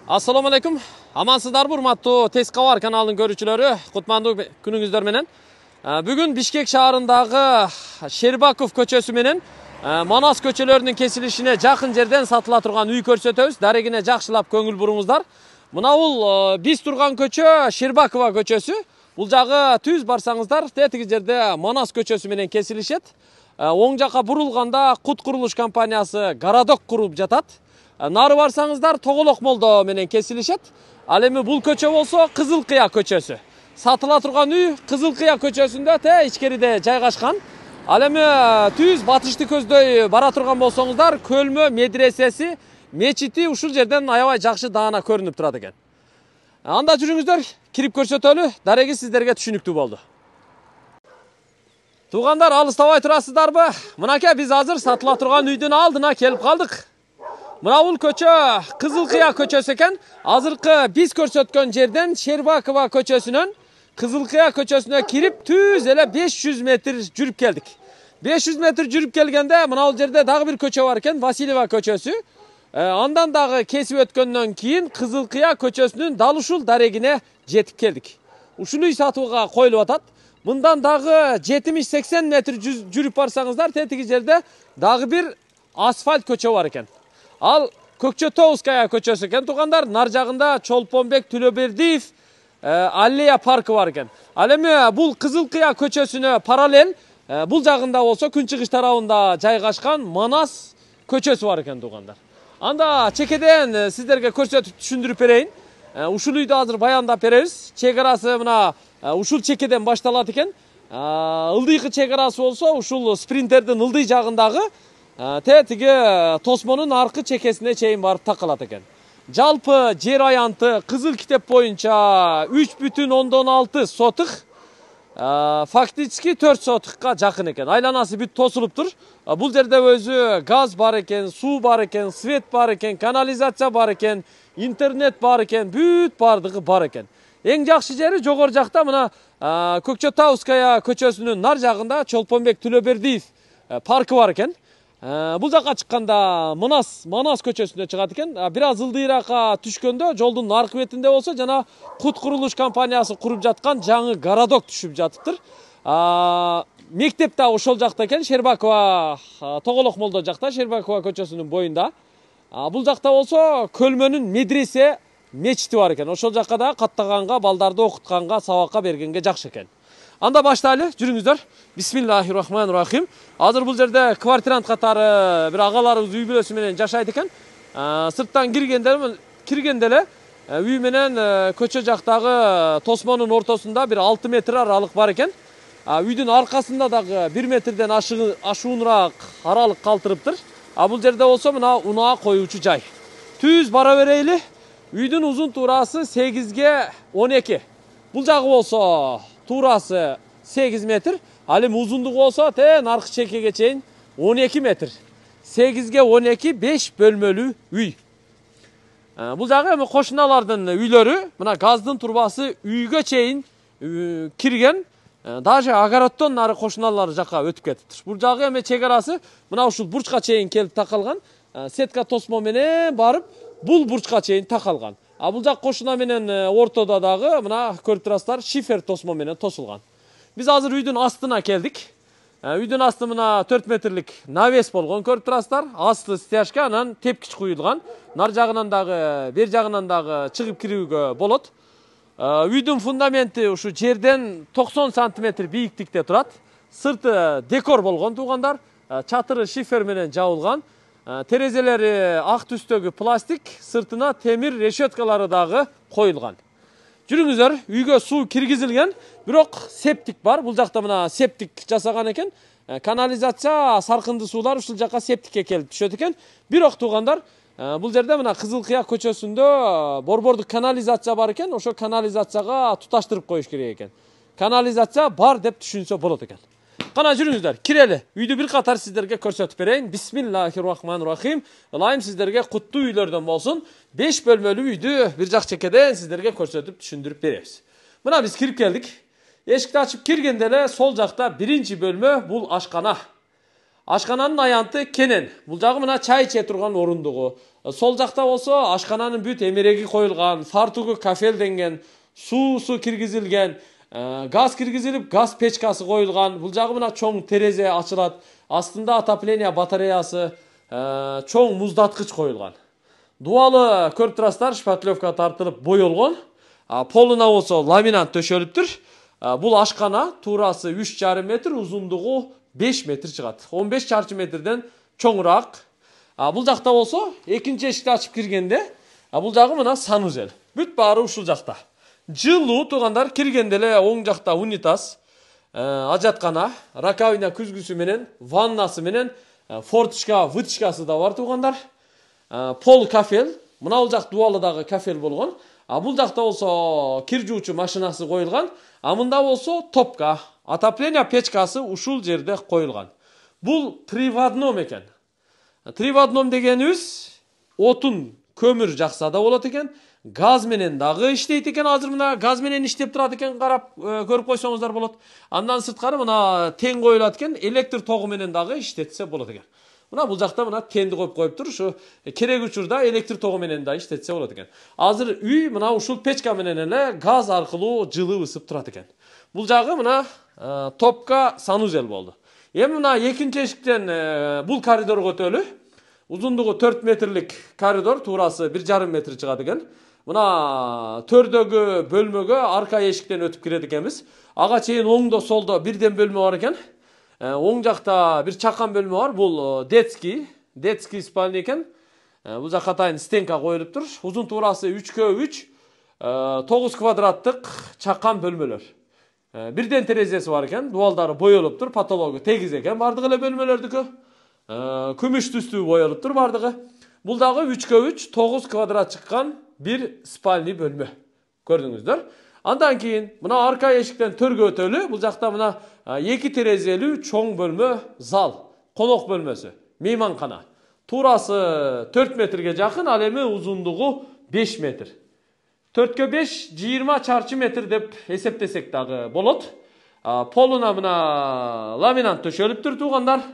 Assalamu alaikum. Amansızdarбы, урматтуу Тез Кабар каналынын көрүүчүлөрү. Кутмандуу күнүңүздөр менен. Бүгүн Бишкек шаарындагы Шербаков көчөсү менен Манас көчөлөрүнүн кесилишине жакын жерден сатыла турган үй көрсөтөбүз. Дарегине жакшылап көңүл буруңуздар. Мына бул биз турган көчө Шербакова көчөсү. Бул жагы түз барсаңыздар, тетиги жерде Манас көчөсү менен кесилишет. Оң жака бурулганда Кут курулуш компаниясы Городок куруп жатат. Нары барсаңыздар Тоголок молдо менен кесилишет. Ал эми бул көчө болсо Кызыл Кыя көчөсү. Сатыла турган үй Кызыл Кыя көчөсүндө ичкериде жайгашкан. Ал эми түз батышты көздөй бара турган болсоңуздар, Көлмө медресеси, мечити ушул жерден аябай жакшы даана көрүнүп турат экен. Анда жүрүңүздөр, кирип көрсөтөлү. Дареги сиздерге түшүнүктүү болду. Туугандар, алыстабай турасыздарбы? Мынакей биз азыр сатыла турган үйдүн алдына келип калдык. Мына бул көчө Кызыл Кыя көчөсү экен. Азыркы биз көрсөткөн жерден Шербакова көчөсүнөн Кызыл Кыя көчөсүнө кирип түз эле 500 метр жүрүп келдик. 500 метр жүрүп келгенде мына бул жерде дагы бир көчө бар экен, Васильева көчөсү. Андан дагы кесип өткөндөн кийин Кызыл Кыя көчөсүнүн дал ушул дарегине жетип келдик. Ушул үй сатууга коюлуп атат. Мындан дагы 70-80 метр жүрүп барсаңыздар, тетиги жерде дагы бир асфальт көчө бар экен. Ал Көкчөтовская көчөсү экен, туугандар. Нар жагында Чолпонбек Төлөбердиев аллея паркы бар экен. Ал эми бул Кызыл Кыя көчөсүнө параллель бул жагында болсо күнчыгыш тарабында жайгашкан Манас көчөсү бар экен, туугандар. Анда чекеден сиздерге көрсөтүп түшүндүрүп берейин. Ушул үйдү азыр баяндап беребиз. Чек арасы мына ушул чекеден башталат экен. Ылдыйкы чек арасы болсо ушул спринтердин ылдый жагындагы тетиги тосмонун аркы чекесине чейин барып такалат экен. Жалпы жер аянты Кызыл китеп боюнча 3,6 сотых, фактически 4 сотыққа жакын экен. Айланасы бүт тосулуптур. Бул жерде өзү газ бар экен, суу бар экен, свет бар экен, канализация бар экен, интернет бар экен, бүт бардыгы бар экен. Эң жакшы жери жогору жакта мына Көкчөтовская көчөсүнүн нар жагында Чолпонбек Төлөбердиев паркы бар экен. Бул жакка чыкканда Манас көчөсүнө чыгат экен. Бир аз ылдыйраакка түшкөндө жолдун аркы бетинде болсо жана Кут курулуш компаниясы куруп жаткан жаңы Городок түшүп жатыптыр. Мектеп да ошол жакта экен, Шербакова Тоголок молдо жакта, Шербакова көчөсүнүн боюнда. Бул жакта болсо Көлмөнүн медресе, мечити бар экен. Ошол жакка да каттаганга, балдарды окутканга, сабакка бергенге жакшы экен. Анда баштайлы, жүрүңүздөр. Бисмиллахиррахманиррахим. Азыр бул жерде квартирант катары бир агаларыбыз үй бүлөсү менен жашайт экен. Сырттан киргенде эле үй менен көчө жактагы тосмонун ортосунда бир 6 метр аралык бар экен. Үйдүн аркасында дагы 1 метрден ашуунураак аралык калтырыптыр. Бул жерде болсо мына унаа коюучу жай. Түз бара берейли. Үйдүн узун туурасы 8ге 12. Бул жагы болсо туурасы 8 метр. Ал эми узундугу болсо аркы чекеге чейин 12 метр. 8ге 12 5 бөлмөлүү үй. Бул жагы эми кошуналардын үйлөрү, мына газдын турбасы үйгө чейин кирген. Даже огороддон нары кошуналар жакка өтүп кетиптир. Бул жагы эми чек арасы мына ушул бурчка чейин келип такалган. Сетка тосмо менен барып бул бурчка чейин такалган. Бул жак кошуна менен ортодо дагы мына көрүп турасыздар, шифер тосмо менен тосулган. Биз азыр үйдүн астына келдик. Үйдүн асты мына 4 метрлик навес болгон, көрүп турасыздар. Асты стяжка, анан тепкич куюлган. Нар жагынан дагы, бер жагынан дагы чыгып кирүүгө болот. Үйдүн фундаменти ушу жерден 90 сантиметр бийиктикте турат. Сырты декор болгон, туугандар. Чатыры шифер менен жабылган. Терезелери ак түстөгү пластик, сыртына темир решеткалары дагы коюлган. Жүрүңүздөр, үйгө суу киргизилген, бирок септик бар. Бул жакта мына септик жасаган экен. Канализация, саркынды суулар ушул жакка септикке келип түшөт экен. Бирок туугандар, бул жерде мына Кызыл Кыя көчөсүндө борбордук канализация бар экен. Ошо канализацияга туташтырып коюш керек экен. Канализация бар деп түшүнсө болот экен. Кана жүрүңүздөр, кирели. Үйдү бир катар сиздерге көрсөтүп берейин. Бисмиллахиррахманиррахим. Ылайым сиздерге куттуу үйлөрдөн болсун. 5 бөлмөлүү үйдү бир жак чекеден сиздерге көрсөтүп түшүндүрүп беребиз. Мына биз кирип келдик. Эшикти ачып киргенде эле сол жакта биринчи бөлмө бул ашкана. Ашкананын аянты кенен. Бул жагы мына чай иче турган орундугу. Сол жакта болсо ашкананын бүт эмереги коюлган, фартугу кафелденген, суусу киргизилген, газ киргизилип, газ печкасы коюлган. Бул жагы мына чоң терезе ачылат. Астында отопление батареясы, чоң муздаткыч коюлган. Дуалы көрүп турасыздар, шпатлевка тартылып боелгон. Полуна болсо ламинат төшөлүптүр. Бул ашкана туурасы 3,5 метр, узундугу 5 метр чыгат. 15 чарчы метрден чоңураак. Бул жакта болсо экинчи эшикти ачып киргенде, бул жагы мына санузел. Бүт баары ушул жакта. Жылуу туугандар, киргенде эле оң жакта унитаз, ажаткана, раковина күзгүсү менен, ваннасы менен, форточка, выточкасы да бар туугандар. Пол кафел, мына бул жак дуалыдагы кафел болгон. Бул жакта болсо кир жуучу машинасы коюлган. Мында болсо топка, отопление печкасы ушул жерде коюлган. Бул 3 в 1 экен. 3 в 1 дегенибиз отун, көмүр жакса да болот экен, газ менен дагы иштейт экен. Азыр мына газ менен иштеп турат экен, карап көрүп койсоңуздар болот. Андан сырткары мына тең коюлат экен, электр тогу менен дагы иштетсе болот экен. Мына бул жакта мына тенди коюп коюптур, ушу керек учурда электр тогу менен да иштетсе болот экен. Азыр үй мына ушул печка менен эле газ аркылуу жылып ысып турат экен. Бул жагы мына топка санузел болду. Эми мына экинчи эшиктен бул коридорго өтөлү. Узундугу 4 метрлик коридор, туурасы 1,5 метр чыгат экен. Мына төрдөгү бөлмөгө арка эшиктен өтүп кирет экенбиз. Ага чейин оңдо солдо бирден бөлмө бар экен. Оң жакта бир чакан бөлмө бар. Бул детский спальня экен. Бул жака атайын стенка коюлуптур. Узун туурасы 3x3, 9 квадраттык чакан бөлмөлөр. Бирден терезеси бар экен. Дуалдары боелуптур, потологу тегиз экен. Бардыгы эле бөлмөлөрдүкү. Күмүш түстүү боелуптур бардыгы. Бул дагы 3x3, 9 квадрат чыккан бир спальня бөлмө. Көрдүңүздөр. Андан кийин мына арка эшиктен төргө өтөлү. Бул жакта мына 2 терезелүү чоң бөлмө, зал, конок бөлмөсү, мейманкана. Туурасы 4 метрге жакын, ал эми узундугу 5 метр. 4x5 20 чарчы метр деп эсептесек дагы болот. Полуна мына ламинат төшөлүптүр туугандар.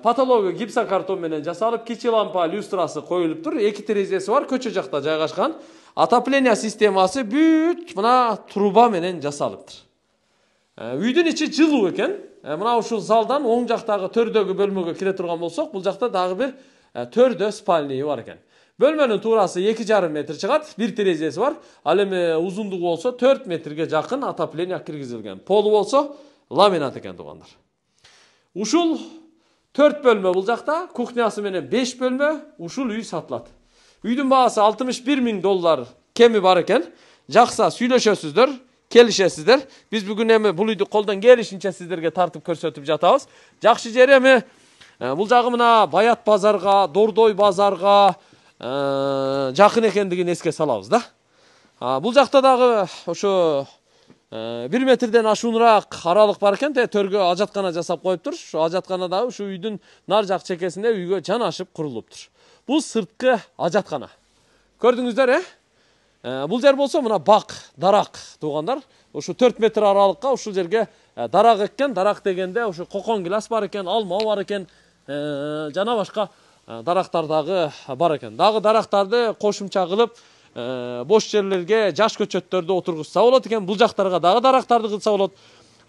Потологу гипсокартон менен жасалып, кичи лампа люстрасы коюлуптур. 2 терезеси бар, көчө жакта жайгашкан. Отопление системасы бүт мына труба менен жасалыптыр. Үйдүн ичи жылуу экен. Мына ушул залдан оң жактагы төрдөгү бөлмөгө кире турган болсок, бул жакта дагы бир төрдө спальня бар экен. Бөлмөнүн туурасы 2,5 метр чыгат, бир терезеси бар. Ал эми узундугу болсо 4 метрге жакын отопление киргизилген. Полу болсо ламинат экен туугандар. Ушул 4 бөлмө бул жакта, кухнясы менен 5 бөлмө, ушул үй сатылат. Үйдүн баасы $61,000 кеми бар экен. Жакса сүйлөшөсүздөр, келишесиздер. Биз бүгүн эми бул үйдү колдон келишинче сиздерге тартып көрсөтүп жатабыз. Жакшы жери эми бул жагы мына Баят базарга, Дордой базарга жакын экендигин эске салабыз да. Бул жакта дагы ошо 1 метрден ашууныраак аралык бар экен, төргө ажаткана жасап коюптур. Ошо ажаткана дагы ушу үйдүн нар жак чекесинде үйгө жанашып курулуптур. Бул сырткы ажаткана. Көрдүңүздөр, бул жер болсо мына бак, дарак туугандар. Ушу 4 метр аралыкка ушул жерге дарак эккен. Дарак дегенде ушу кокон гилас бар экен, алма бар экен, жана башка дарактар дагы бар экен. Дагы дарактарды кошумча кылып бош жерлерге жаш көчөттөрдү отургузса болот экен. Бул жактарга дагы дарактарды кылса болот.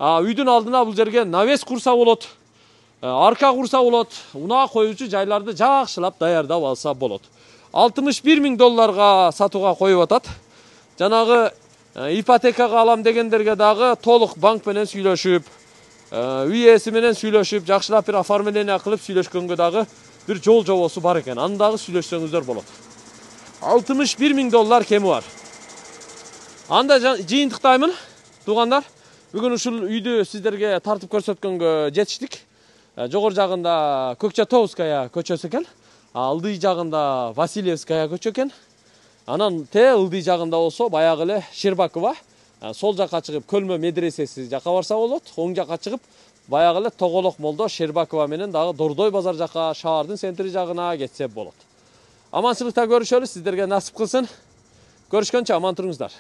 Үйдүн алдына бул жерге навес курса болот. Арка курса болот. Унаа коюучу жайларды жакшылап даярдап алса болот. $61,000 сатууга коюп атат. Жанагы ипотекага алам дегендерге дагы толук банк менен сүйлөшүп, үй ээси менен сүйлөшүп, жакшылап бир оформление кылып сүйлөшкөнгө дагы бир жол жобосу бар экен. Аны дагы сүйлөшсөңүздөр болот. $61,000 кеми бар. Анда жыйынтыктаймын туугандар. Бүгүн ушул үйдү сиздерге тартып көрсөткөнгө жетиштик. Жогор жагында Көкчетовская көчөсү экен. Ылдый жагында Васильевская көчө экен. Анан ылдый жагында болсо баягы эле Щербакова. Сол жакка чыгып Көлмө медресеси жакка барса болот. Оң жакка чыгып баягы эле Тоголок молдо Щербакова менен дагы Дордой базар жакка, шаардын центри жагына кетсе болот. Аманчылыкта көрүшөлү, сиздерге насип кылсын. Көрүшкөнчө аман туруңуздар.